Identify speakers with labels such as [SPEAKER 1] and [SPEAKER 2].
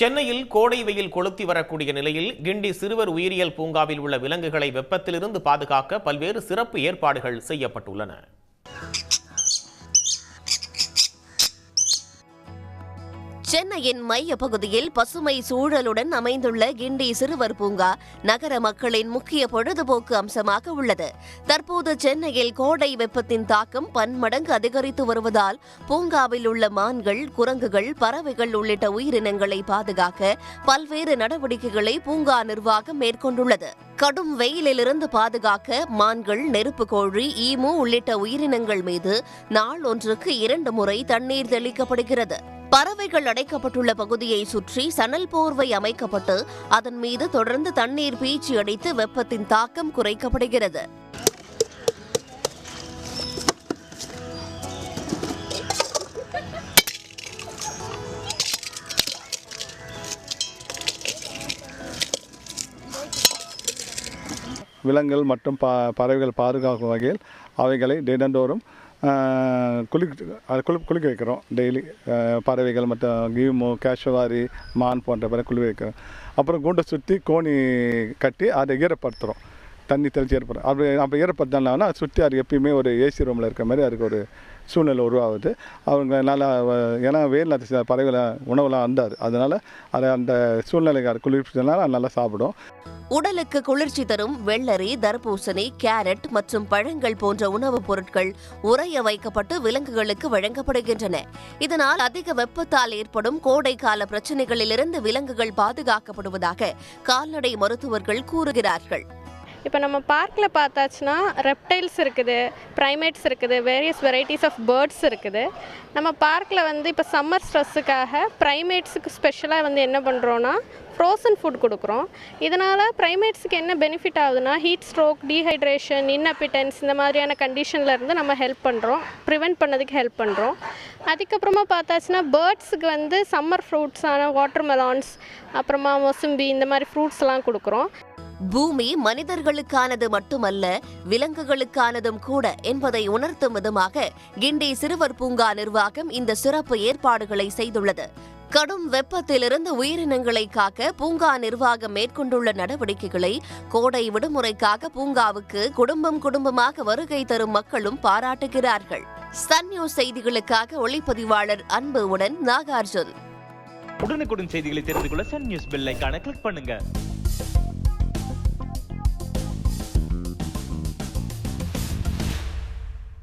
[SPEAKER 1] சென்னையில் கோடை வெயில் கொளுத்தி வரக்கூடிய நிலையில் கிண்டி சிறுவர் உயிரியல் பூங்காவில் உள்ள விலங்குகளை வெப்பத்திலிருந்து பாதுகாக்க பல்வேறு சிறப்பு ஏற்பாடுகள் செய்யப்பட்டுள்ளன.
[SPEAKER 2] சென்னையின் மைய பகுதியில் பசுமை சூழலுடன் அமைந்துள்ள கிண்டி சிறுவர் பூங்கா நகர மக்களின் முக்கிய பொழுதுபோக்கு அம்சமாக உள்ளது. தற்போது சென்னையில் கோடை வெப்பத்தின் தாக்கம் பன்மடங்கு அதிகரித்து வருவதால் பூங்காவில் உள்ள மான்கள், குரங்குகள், பறவைகள் உள்ளிட்ட உயிரினங்களை பாதுகாக்க பல்வேறு நடவடிக்கைகளை பூங்கா நிர்வாகம் மேற்கொண்டுள்ளது. கடும் வெயிலிலிருந்து பாதுகாக்க மான்கள், நெருப்பு கோழி, ஈமு உள்ளிட்ட உயிரினங்கள் மீது நாள் ஒன்றுக்கு 2 முறை தண்ணீர் தெளிக்கப்படுகிறது. பறவைகள் அடைக்கப்பட்டுள்ள பகுதியை சுற்றி சணல் போர்வை அமைக்கப்பட்டு அதன் மீது தொடர்ந்து தண்ணீர் பீச்சி அடித்து வெப்பத்தின் தாக்கம் குறைக்கப்படுகிறது.
[SPEAKER 3] விலங்குகள் மற்றும் பறவைகள் பாதுகாக்கும் வகையில் அவைகளை தினந்தோறும் குளிக்க வைக்கிறோம். டெய்லி பறவைகள் மற்றும் கீமு, கேஷவாரி, மான் போன்ற குளிக்க வைக்கிறோம். அப்புறம் கூண்டை சுற்றி கோணி கட்டி அதை ஈரப்படுத்துகிறோம். தண்ணி தெளித்து ஏற்படும். அப்போ ஈரப்படுத்தினா சுற்றி அது எப்பயுமே ஒரு ஏசி ரூமில் இருக்கிற மாதிரி அதுக்கு ஒரு சூழ்நிலை உருவாகுது. அவங்க நல்லா, ஏன்னா வெயில் பறவைகளை உணவுலாம் அந்தாது, அதனால் அதை அந்த சூழ்நிலைக்கு அது குளிர்ச்சினால நல்லா சாப்பிடும்.
[SPEAKER 2] உடலுக்கு குளிர்ச்சி தரும் வெள்ளரி, தர்பூசணி, கேரட் மற்றும் பழங்கள் போன்ற உணவுப் பொருட்கள் உறைய வைக்கப்பட்டு விலங்குகளுக்கு வழங்கப்படுகின்றன. இதனால் அதிக வெப்பத்தால் ஏற்படும் கோடை கால பிரச்சினைகளிலிருந்து விலங்குகள் பாதுகாக்கப்படுவதாக கால்நடை மருத்துவர்கள் கூறுகிறார்கள்.
[SPEAKER 4] இப்போ நம்ம பார்க்கில் பார்த்தாச்சுன்னா ரெப்டைல்ஸ் இருக்குது, ப்ரைமேட்ஸ் இருக்குது, வேரியஸ் வெரைட்டிஸ் ஆஃப் பேர்ட்ஸ் இருக்குது. நம்ம பார்க்கில் இப்போ சம்மர் ஸ்ட்ரெஸ்ஸுக்காக ப்ரைமேட்ஸுக்கு ஸ்பெஷலாக என்ன பண்ணுறோன்னா ஃப்ரோசன் ஃபுட் கொடுக்குறோம். இதனால் ப்ரைமேட்ஸுக்கு என்ன பெனிஃபிட் ஆகுதுன்னா ஹீட் ஸ்ட்ரோக், டீஹைட்ரேஷன், இன்அப்பிட்டன்ஸ் இந்த மாதிரியான கண்டிஷனில் இருந்து நம்ம ஹெல்ப் பண்ணுறோம், ப்ரிவெண்ட் பண்ணதுக்கு ஹெல்ப் பண்ணுறோம். அதுக்கப்புறமா பார்த்தாச்சுன்னா பேர்ட்ஸுக்கு சம்மர் ஃப்ரூட்ஸான வாட்டர் மெலான்ஸ், அப்புறமா மொசும்பி இந்த மாதிரி ஃப்ரூட்ஸ்லாம் கொடுக்குறோம்.
[SPEAKER 2] பூமி மனிதர்களுக்கானது மட்டுமல்ல, விலங்குகளுக்கானதும் கூட என்பதை உணர்த்தும் விதமாக கிண்டி சிறுவர் பூங்கா நிர்வாகம் இந்த சிறப்பு ஏற்பாடுகளை செய்துள்ளது. கடும் வெப்பத்திலிருந்து உயிரினங்களை காக்க பூங்கா நிர்வாகம் மேற்கொண்டுள்ள நடவடிக்கைகளை கோடை விடுமுறைக்காக பூங்காவுக்கு குடும்பமாக வருகை தரும் மக்களும் பாராட்டுகிறார்கள். சன் நியூஸ் செய்திகளுக்காக ஒளிப்பதிவாளர் அன்புடன் நாகார்ஜுன்.
[SPEAKER 5] உடனுக்குடன் செய்திகளை தெரிந்து கொள்ள சன் நியூஸ் பெல் ஐகானை கிளிக் பண்ணுங்க.